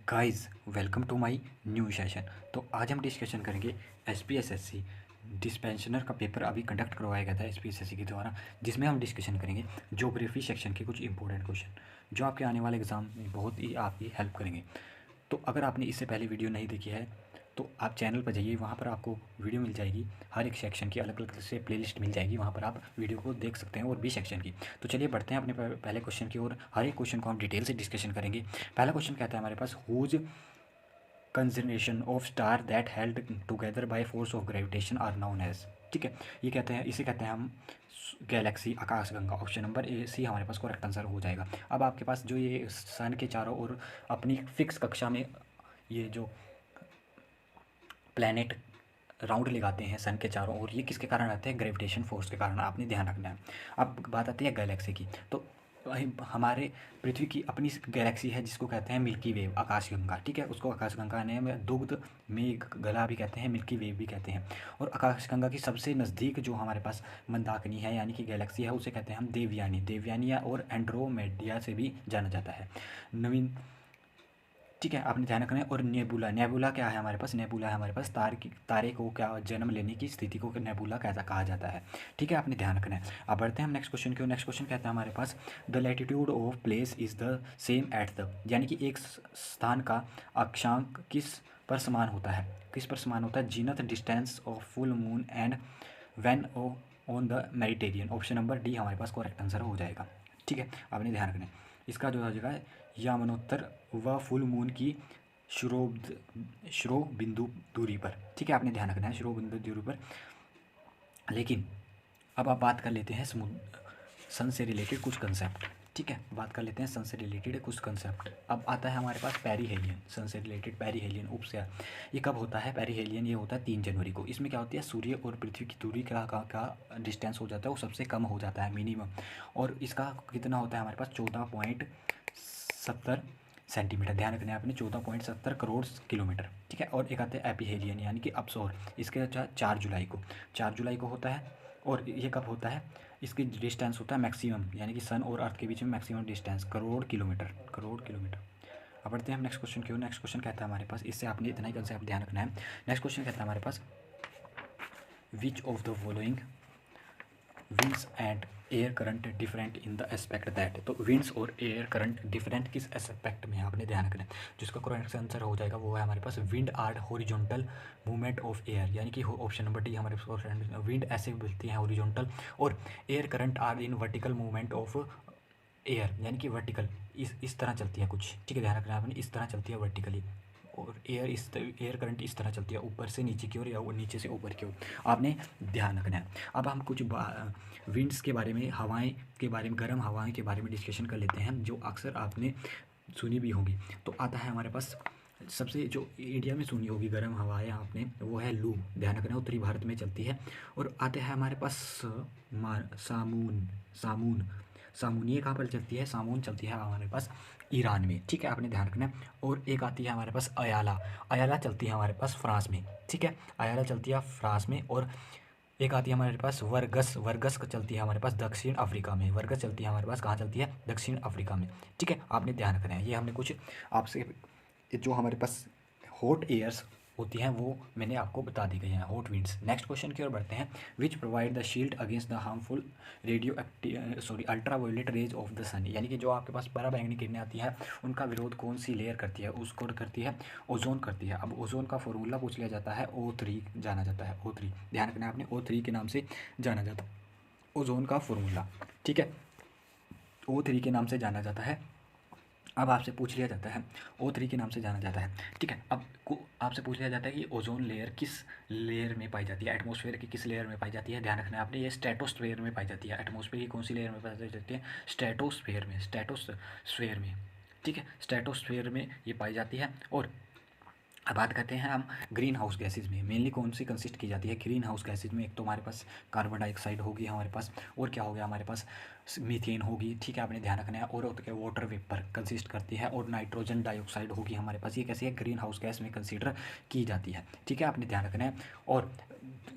Guys, welcome to my new session. तो आज हम डिस्कशन करेंगे एसपीएसएससी डिस्पेंशनर का पेपर अभी कंडक्ट करवाया गया था एसपीएसएससी के द्वारा, जिसमें हम डिस्कशन करेंगे ज्योग्राफी सेक्शन के कुछ इंपॉर्टेंट क्वेश्चन जो आपके आने वाले एग्जाम में बहुत ही आपकी हेल्प करेंगे। तो अगर आपने इससे पहले वीडियो नहीं देखी है तो आप चैनल पर जाइए, वहाँ पर आपको वीडियो मिल जाएगी, हर एक सेक्शन की अलग अलग से प्लेलिस्ट मिल जाएगी, वहाँ पर आप वीडियो को देख सकते हैं और भी सेक्शन की। तो चलिए बढ़ते हैं अपने पहले क्वेश्चन की ओर। हर एक क्वेश्चन को हम डिटेल से डिस्कशन करेंगे। पहला क्वेश्चन कहता है हमारे पास, whose conservation of star that held together by force of gravitation are known as. ठीक है, ये कहते हैं, इसे कहते हैं हम गैलेक्सी, आकाशगंगा। ऑप्शन नंबर ए सी हमारे पास करेक्ट आंसर हो जाएगा। अब आपके पास जो ये सन के चारों ओर अपनी फिक्स कक्षा में ये जो प्लैनेट राउंड लगाते हैं सन के चारों ओर, ये किसके कारण आते हैं? ग्रेविटेशन फोर्स के कारण, आपने ध्यान रखना है। अब बात आती है गैलेक्सी की। तो हमारे पृथ्वी की अपनी गैलेक्सी है जिसको कहते हैं मिल्की वेव, आकाशगंगा। ठीक है, उसको आकाशगंगा ने में दुग्ध मेघ गला भी कहते हैं, मिल्की वेव भी कहते हैं। और आकाशगंगा की सबसे नज़दीक जो हमारे पास मंदाकिनी है यानी कि गैलेक्सी है, उसे कहते हैं हम देवयानी। देवयानी और एंड्रोमेडिया से भी जाना जाता है। नवीन, ठीक है, आपने ध्यान रखना है। और नेबुला, नेबुला क्या है हमारे पास? नेबुला है हमारे पास तारे को क्या जन्म लेने की स्थिति को नेबुला कैसा कहा जाता है। ठीक है, आपने ध्यान रखना है। अब बढ़ते हैं हम नेक्स्ट क्वेश्चन की ओर। नेक्स्ट क्वेश्चन कहता है हमारे पास, the latitude of place is the same at the, यानी कि एक स्थान का अक्षांक किस पर समान होता है? किस पर समान होता है? Zenith distance of full moon and when on the Mediterranean. Option number D हमारे पास करेक्ट आंसर हो जाएगा। ठीक है, आपने ध्यान रखना है। इसका जो हो जाएगा यामनोत्तर व फुल मून की श्रो बिंदु दूरी पर। ठीक है, आपने ध्यान रखना है, श्रो बिंदु दूरी पर। लेकिन अब आप बात कर लेते हैं सन से रिलेटेड कुछ कंसेप्ट। ठीक है, बात कर लेते हैं सन से रिलेटेड कुछ कंसेप्ट। अब आता है हमारे पास पेरीहेलियन, सन से रिलेटेड पेरीहेलियन उपस्या। ये कब होता है पेरीहेलियन? ये होता है 3 जनवरी को। इसमें क्या होती है, सूर्य और पृथ्वी की दूरी का डिस्टेंस हो जाता है, वो सबसे कम हो जाता है, मिनिमम। और इसका कितना होता है हमारे पास? 14.70 सेंटीमीटर। ध्यान रखना है आपने, 14.70 करोड़ किलोमीटर। ठीक है, और एक आता है एपीहेलियन यानी कि अपसौर। इसके 4 जुलाई को, 4 जुलाई को होता है। और ये कब होता है? इसकी डिस्टेंस होता है मैक्सिमम, यानी कि सन और अर्थ के बीच में maximum distance crore kilometre, crore kilometre. अब बढ़ते हैं हम नेक्स्ट क्वेश्चन की ओर। नेक्स्ट क्वेश्चन कहता है हमारे पास, इससे आपने इतना ही कंसेप्ट ध्यान रखना है। नेक्स्ट क्वेश्चन कहता है हमारे पास, which of the following winds and air current different in the aspect that. तो विंड्स और एयर करंट डिफरेंट किस एस्पेक्ट में, आपने ध्यान रखना है। जिसका करेक्ट आंसर हो जाएगा वो है हमारे पास wind are horizontal movement of air, यानी कि ऑप्शन नंबर डी हमारे पास। विंड ऐसे मिलती है हॉरिजॉन्टल, और air current are in vertical movement of air, यानी कि वर्टिकल इस तरह चलती है कुछ। ठीक है, ध्यान रखना है आपने, इस तरह चलती है वर्टिकली। और एयर करंट इस तरह चलती है, ऊपर से नीचे की ओर या नीचे से ऊपर की ओर, आपने ध्यान रखना है। अब हम कुछ विंड्स के बारे में, हवाएं के बारे में, गर्म हवाएं के बारे में डिस्कशन कर लेते हैं, जो अक्सर आपने सुनी भी होंगी। तो आता है हमारे पास सबसे जो इंडिया में सुनी होगी गर्म हवाएं आपने, वो है लू। ध्यान रखना, उत्तरी भारत में चलती है। और आते हैं हमारे पास सामून, सामून, सामून ये कहाँ पर चलती है? सामून चलती है हमारे पास ईरान में। ठीक है, आपने ध्यान रखना है। और एक आती है हमारे पास अयाला, अयाला चलती है हमारे पास फ्रांस में। ठीक है, अयाला चलती है फ्रांस में। और एक आती है हमारे पास वर्गस, वर्गस चलती है हमारे पास दक्षिण अफ्रीका में। वर्गस चलती है हमारे पास कहाँ चलती है? दक्षिण अफ्रीका में। ठीक है, आपने ध्यान रखना है। ये हमने कुछ आपसे जो हमारे पास हॉट एयर्स होती हैं वो मैंने आपको बता दी गई हैं, हॉट विंड्स। नेक्स्ट क्वेश्चन की ओर बढ़ते हैं, which provide the shield against the harmful radio ultraviolet rays of the sun, यानी कि जो आपके पास पराबैंगनी किरणें आती हैं उनका विरोध कौन सी लेयर करती है? उसको करती है ओजोन करती है। अब ओजोन का फॉर्मूला पूछ लिया जाता है, O3 जाना जाता है, O3। ध्यान रखना है आपने, O3 के नाम से जाना जाता है ओजोन का फॉर्मूला। ठीक है, O3 के नाम से जाना जाता है। अब आपसे पूछ लिया जाता है, O3 के नाम से जाना जाता है। ठीक है, अब आपसे पूछ लिया जाता है कि ओजोन लेयर किस लेयर में पाई जाती है? एटमॉस्फेयर की किस लेयर में पाई जाती है? ध्यान रखना है आपने, ये स्ट्रेटोस्फेयर में पाई जाती है। एटमॉस्फेयर की कौन सी लेयर में पाई जाती है? स्ट्रेटोस्फेयर में, स्ट्रेटोस्फेयर में। ठीक है, स्ट्रेटोस्फेयर में ये पाई जाती है। और अब बात करते हैं हम ग्रीन हाउस गैसेज में, मेनली कौन सी कंसिस्ट की जाती है ग्रीन हाउस गैसेज में? एक तो हमारे पास कार्बन डाइऑक्साइड होगी हमारे पास, और क्या हो गया हमारे पास? मीथेन होगी। ठीक है, आपने ध्यान रखना है। और वाटर वेपर कंसिस्ट करती है, और नाइट्रोजन डाइऑक्साइड होगी हमारे पास। ये कैसी है? ग्रीन हाउस गैस में कंसिडर की जाती है। ठीक है, आपने ध्यान रखना है। और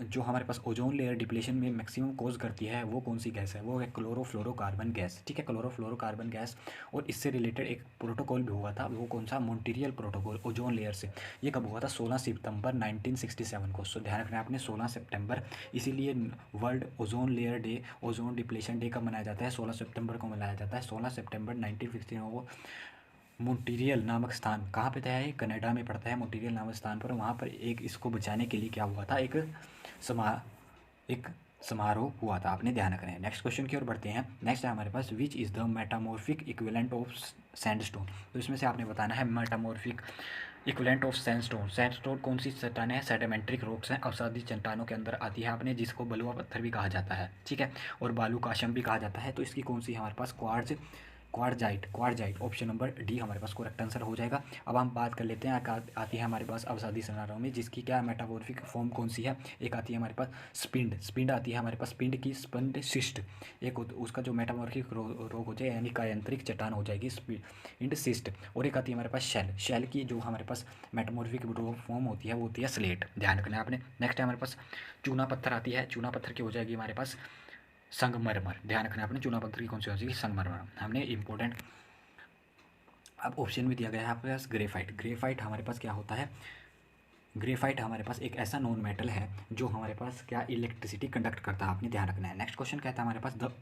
जो हमारे पास ओजोन लेयर डिप्लेशन में मैक्सिमम कॉज करती है वो कौन सी गैस है, वो है क्लोरोफ्लोरोकार्बन गैस, ठीक है, क्लोरोफ्लोरोकार्बन गैस। और इससे रिलेटेड एक प्रोटोकॉल भी हुआ था, वो कौन सा, मॉन्ट्रियल प्रोटोकॉल ओजोन लेयर से। ये कब हुआ था, 16 सितंबर 1967 को। सो ध्यान रखना आपने 16 सितंबर, इसीलिए world ozone layer day, ozone depletion day कब मनाया जाता है, 16 सितंबर को मनाया जाता है। 16 सितंबर 1967 को मॉन्ट्रियल नामक स्थान कहाँ पे था, है कनाडा में पड़ता है मॉन्ट्रियल नामक स्थान पर। वहाँ पर एक इसको बचाने के लिए क्या हुआ था, एक समारोह हुआ था, आपने ध्यान रखना है। नेक्स्ट क्वेश्चन की ओर बढ़ते हैं। नेक्स्ट है हमारे पास, which is the metamorphic equivalent of sandstone. तो इसमें से आपने बताना है metamorphic equivalent of sandstone. Sandstone कौन सी चट्टानें हैं, सेडिमेंट्रिक रॉक्स हैं, अवसादी चट्टानों के अंदर आती है आपने, जिसको बलुआ पत्थर भी कहा जाता है, ठीक है, और बालू काशम भी कहा जाता है। तो इसकी कौन सी है हमारे पास, क्वार्जाइट ऑप्शन नंबर डी हमारे पास करेक्ट आंसर हो जाएगा। अब हम बात कर लेते हैं, आती है हमारे पास अवसादी समारोह में, जिसकी क्या मेटामॉर्फिक फॉर्म कौन सी है। एक आती है हमारे पास स्पिंड आती है हमारे पास, स्पिंड की स्पंड सिस्ट। एक उसका जो मेटामॉर्फिक रोग हो जाए, यानी कायांतरिक चट्टान हो जाएगी, स्पिंड सिस्ट। और एक आती है हमारे पास शेल की जो हमारे पास मेटामॉर्फिक फॉर्म होती है वो होती है स्लेट। ध्यान रखना है आपने। नेक्स्ट है हमारे पास चूना पत्थर आती है, चूना पत्थर की हो जाएगी हमारे पास संगमरमर। ध्यान रखना है आपने, चूना पत्थर की कौन सी हो जाएगी, संगमरमर। हमने इंपॉर्टेंट अब ऑप्शन भी दिया गया है आपके पास, ग्रेफाइट हमारे पास क्या होता है, ग्रेफाइट हमारे पास एक ऐसा नॉन मेटल है जो हमारे पास क्या इलेक्ट्रिसिटी कंडक्ट करता है, आपने ध्यान रखना है। नेक्स्ट क्वेश्चन कहता है हमारे पास, द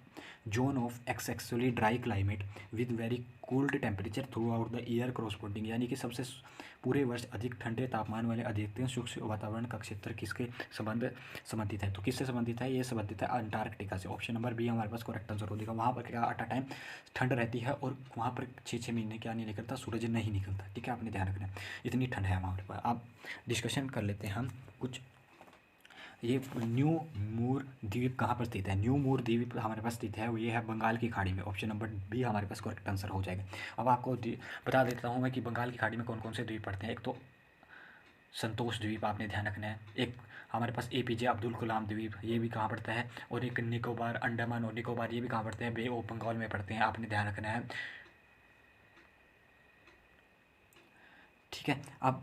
जोन ऑफ एक्सेक्चुअली dry climate with very cooled temperature throughout the year corresponding, यानी कि सबसे पूरे वर्ष अधिक ठंडे तापमान वाले अधिकतम शुष्क वातावरण का क्षेत्र किसके संबंधित है। तो किससे संबंधित है, ये संबंधित है अंटार्कटिका से। ऑप्शन नंबर बी हमारे पास करेक्ट आंसर हो जाएगा। वहाँ पर क्या अट अ टाइम ठंड रहती है और वहाँ पर 6 महीने क्या नहीं निकलता, सूरज नहीं निकलता, ठीक है, आपने ध्यान रखना है, इतनी ठंड है वहाँ पर। आप डिस्कशन कर लेते हैं हम कुछ। ये न्यू मूर द्वीप कहाँ पर स्थित है, न्यू मूर द्वीप हमारे पास स्थित है, ये है बंगाल की खाड़ी में। ऑप्शन नंबर बी हमारे पास करेक्ट आंसर हो जाएगा। अब आपको बता देता हूँ मैं कि बंगाल की खाड़ी में कौन कौन से द्वीप पड़ते हैं। एक तो संतोष द्वीप, आपने ध्यान रखना है। एक हमारे पास एपीजे अब्दुल कलाम द्वीप, ये भी कहाँ पड़ता है। और एक निकोबार, अंडमान और निकोबार, ये भी कहाँ पड़ते हैं, बे ऑफ बंगाल में पड़ते हैं, आपने ध्यान रखना है, ठीक है। अब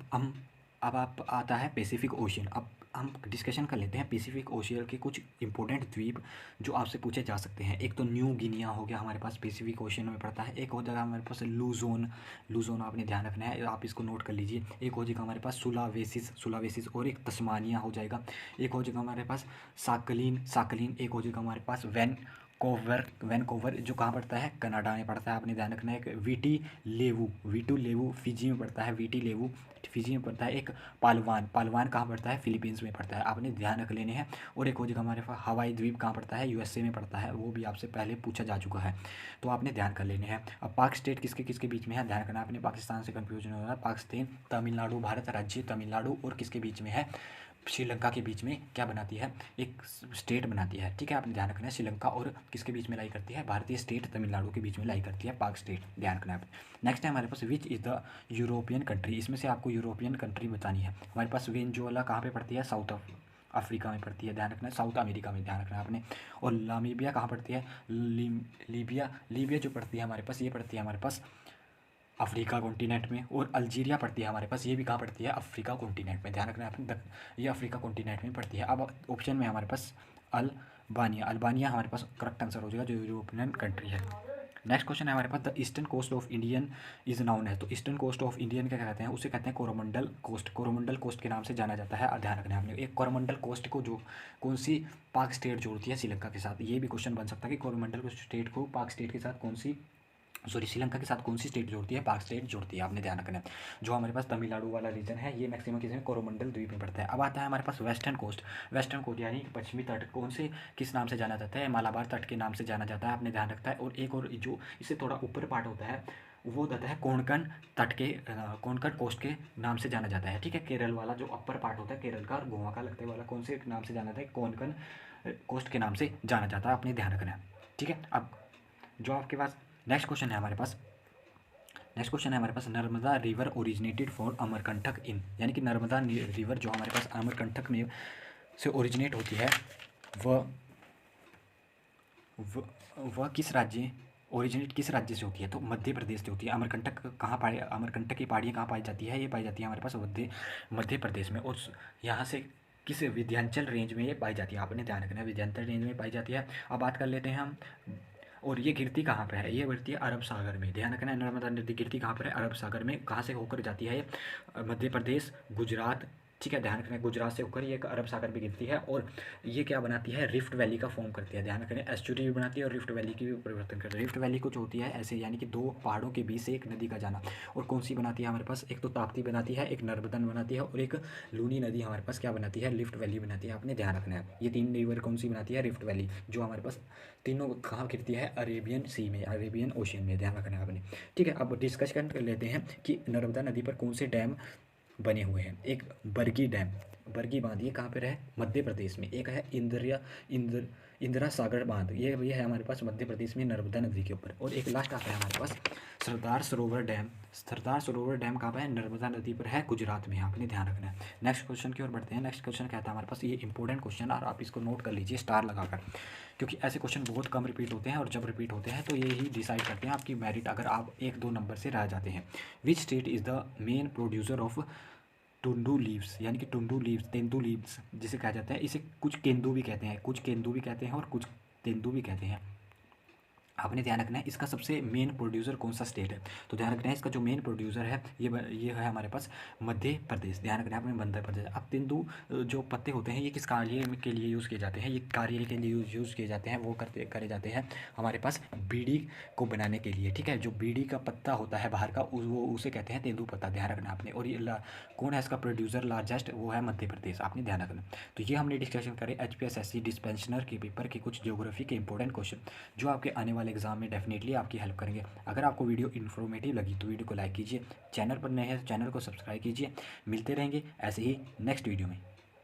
आप आता है पैसिफिक ओशियन। अब हम डिस्कशन कर लेते हैं पैसिफिक ओशियन के कुछ इंपॉर्टेंट द्वीप जो आपसे पूछे जा सकते हैं। एक तो न्यू गिनिया हो गया, हमारे पास पैसिफिक ओशियन में पड़ता है। एक हो जाएगा हमारे पास लूजोन आपने ध्यान रखना है, आप इसको नोट कर लीजिए। एक हो जाएगा हमारे पास सुलावेसिस और एक तस्मानिया हो जाएगा। एक हो जाएगा हमारे पास साकलिन। एक हो जाएगा हमारे पास वैनकोवर जो कहाँ पड़ता है, कनाडा में पड़ता है, आपने ध्यान रखना है। एक वीटू लेवू फिजी में पड़ता है, वीटी लेवू फिजी में पड़ता है। एक पालवान कहाँ पड़ता है, फिलीपींस में पड़ता है, आपने ध्यान रख लेने हैं। और एक हो जाएगा हमारे पास हवाई द्वीप कहाँ पड़ता है, यूएसए में पड़ता है, वो भी आपसे पहले पूछा जा चुका है, तो आपने ध्यान कर लेने हैं। अब पाक स्टेट किसके किसके बीच में है, ध्यान रखना आपने, पाकिस्तान से कन्फ्यूजन हो रहा है। पाकिस्तान, तमिलनाडु, भारत राज्य तमिलनाडु और किसके बीच में है, श्रीलंका के बीच में क्या बनाती है, एक स्टेट बनाती है, ठीक है, आपने ध्यान रखना है। श्रीलंका और किसके बीच में लाई करती है, भारतीय स्टेट तमिलनाडु के बीच में लाई करती है, पाक स्टेट, ध्यान रखना है। नेक्स्ट है हमारे पास, which is the European country. इसमें से आपको यूरोपियन कंट्री बतानी है। हमारे पास वेनेजुएला कहाँ पे पड़ती है, साउथ अफ्रीका में पड़ती है, ध्यान रखना है, साउथ अमेरिका में, ध्यान रखना है आपने। और नामीबिया कहाँ पड़ती है, लीबिया जो पड़ती है हमारे पास, ये पड़ती है हमारे पास अफ्रीका कॉन्टिनेंट में। और अल्जीरिया पड़ती है हमारे पास, ये भी कहाँ पड़ती है, अफ्रीका कॉन्टिनेंट में, ध्यान रखना है आपने, ये अफ्रीका कॉन्टिनेंट में पड़ती है। अब ऑप्शन में हमारे पास अल्बानिया हमारे पास करेक्ट आंसर हो जाएगा, जो यूरोपियन कंट्री है। नेक्स्ट क्वेश्चन है हमारे पास, the eastern coast of Indian is known है। तो ईस्टर्न कोस्ट ऑफ इंडियन क्या कहते हैं, उसे कहते हैं कोरोमंडल कोस्ट के नाम से जाना जाता है, ध्यान रखना है आपने। एक कोरोमंडल कोस्ट को जो कौन सी पाक स्टेट जोड़ती है श्रीलंका के साथ, ये भी क्वेश्चन बन सकता है कि कोरोमंडल स्टेट को पाक स्टेट के साथ श्रीलंका के साथ कौन सी स्टेट जोड़ती है, पाक स्टेट जोड़ती है, आपने ध्यान रखना है। जो हमारे पास तमिलनाडु वाला रीजन है, ये मैक्सिमम किस में, कोरोमंडल द्वीप में पड़ता है। अब आता है हमारे पास वेस्टर्न कोस्ट यानी पश्चिमी तट, कौन से किस नाम से जाना जाता है, मालाबार तट के नाम से जाना जाता है, आपने ध्यान रखता है। और एक और जो इससे थोड़ा ऊपर पार्ट होता है, वो होता है कोंकण कोस्ट के नाम से जाना जाता है, ठीक है। केरल वाला जो अपर पार्ट होता है केरल का और गोवा का लगते वाला, कौन से नाम से जाना जाता है, कोंकण कोस्ट के नाम से जाना जाता है, आपने ध्यान रखना है, ठीक है। अब जो आपके पास नेक्स्ट क्वेश्चन है हमारे पास, Narmada river originated for Amarkantak in, यानी कि नर्मदा रिवर जो हमारे पास अमरकंटक में से ओरिजिनेट होती है, वह किस राज्य से होती है, तो मध्य प्रदेश से होती है। अमरकंटक की पहाड़ियाँ कहाँ पाई जाती है, ये पाई जाती है हमारे पास मध्य प्रदेश में। और यहाँ से किस विंध्याचल रेंज में ये पाई जाती है, आपने ध्यान रखना है विंध्याचल रेंज में पाई जाती है। अब बात कर लेते हैं हम, और ये गिरती कहाँ पे है, ये गिरती है अरब सागर में। ध्यान रखना है नर्मदा नदी गिरती कहाँ पर है, अरब सागर में। कहाँ से होकर जाती है ये, मध्य प्रदेश, गुजरात, ठीक है। ध्यान रखना है गुजरात से होकर ये अरब सागर में गिरती है, और ये क्या बनाती है, रिफ्ट वैली का फॉर्म करती है। ध्यान रखना है एस्चुरी भी बनाती है और रिफ्ट वैली की भी परिवर्तन करती है। रिफ्ट वैली कुछ होती है ऐसे, यानी कि दो पहाड़ों के बीच से एक नदी का जाना। और कौन सी बनाती है हमारे पास, एक तो ताप्ती बनाती है, एक नर्मदा बनाती है, और एक लूनी नदी हमारे पास क्या बनाती है, रिफ्ट वैली बनाती है। आपने ध्यान रखना है ये तीन रिवर कौन सी बनाती है, रिफ्ट वैली, जो हमारे पास तीनों कहाँ गिरती है, अरेबियन सी में, अरेबियन ओशियन में। ध्यान रखना है आपने, ठीक है। अब डिस्कस कर लेते हैं कि नर्मदा नदी पर कौन से डैम बने हुए हैं। एक बरगी डैम, बरगी बांध, ये कहाँ पर है, मध्य प्रदेश में। एक है इंदिरा सागर बांध, ये है हमारे पास मध्य प्रदेश में नर्मदा नदी के ऊपर। और एक लास्ट आता है हमारे पास सरदार सरोवर डैम। सरदार सरोवर डैम कहाँ पर है, नर्मदा नदी पर है, गुजरात में। आपने ध्यान रखना है। नेक्स्ट क्वेश्चन की ओर बढ़ते हैं। नेक्स्ट क्वेश्चन कहता है हमारे पास, ये इंपॉर्टेंट क्वेश्चन, और आप इसको नोट कर लीजिए स्टार लगाकर, क्योंकि ऐसे क्वेश्चन बहुत कम रिपीट होते हैं, और जब रिपीट होते हैं तो ये ही डिसाइड करते हैं आपकी मेरिट, अगर आप 1-2 नंबर से रह जाते हैं। Which state is the main producer of tendu leaves, यानी कि टुंडू लीव्स, तेंदू लीव्स जिसे कहा जाता है, इसे कुछ केंदू भी कहते हैं, कुछ केंदू भी कहते हैं और कुछ तेंदू भी कहते हैं। आपने ध्यान रखना है इसका सबसे मेन प्रोड्यूसर कौन सा स्टेट है, तो ध्यान रखना है इसका जो मेन प्रोड्यूसर है ये है हमारे पास मध्य प्रदेश। ध्यान रखना है आपने मध्य प्रदेश। अब तेंदू जो पत्ते होते हैं ये किस कार्य के लिए यूज़ किए जाते हैं, ये कार्य के लिए यूज़ किए जाते हैं, वो करे जाते हैं हमारे पास बीड़ी को बनाने के लिए, ठीक है। जो बीड़ी का पत्ता होता है बाहर का, वो उसे कहते हैं तेंदू पत्ता। ध्यान रखना आपने। और ये कौन है इसका प्रोड्यूसर लार्जेस्ट, वो है मध्य प्रदेश। आपने ध्यान रखना। तो ये हमने डिस्कशन करे HPSSC डिस्पेंसनर के पेपर के कुछ ज्योग्राफी के इंपॉर्टेंट क्वेश्चन, जो आपके आने वाले एग्जाम में डेफिनेटली आपकी हेल्प करेंगे। अगर आपको वीडियो इन्फॉर्मेटिव लगी तो वीडियो को लाइक कीजिए, चैनल पर नए हैं तो चैनल को सब्सक्राइब कीजिए। मिलते रहेंगे ऐसे ही नेक्स्ट वीडियो में।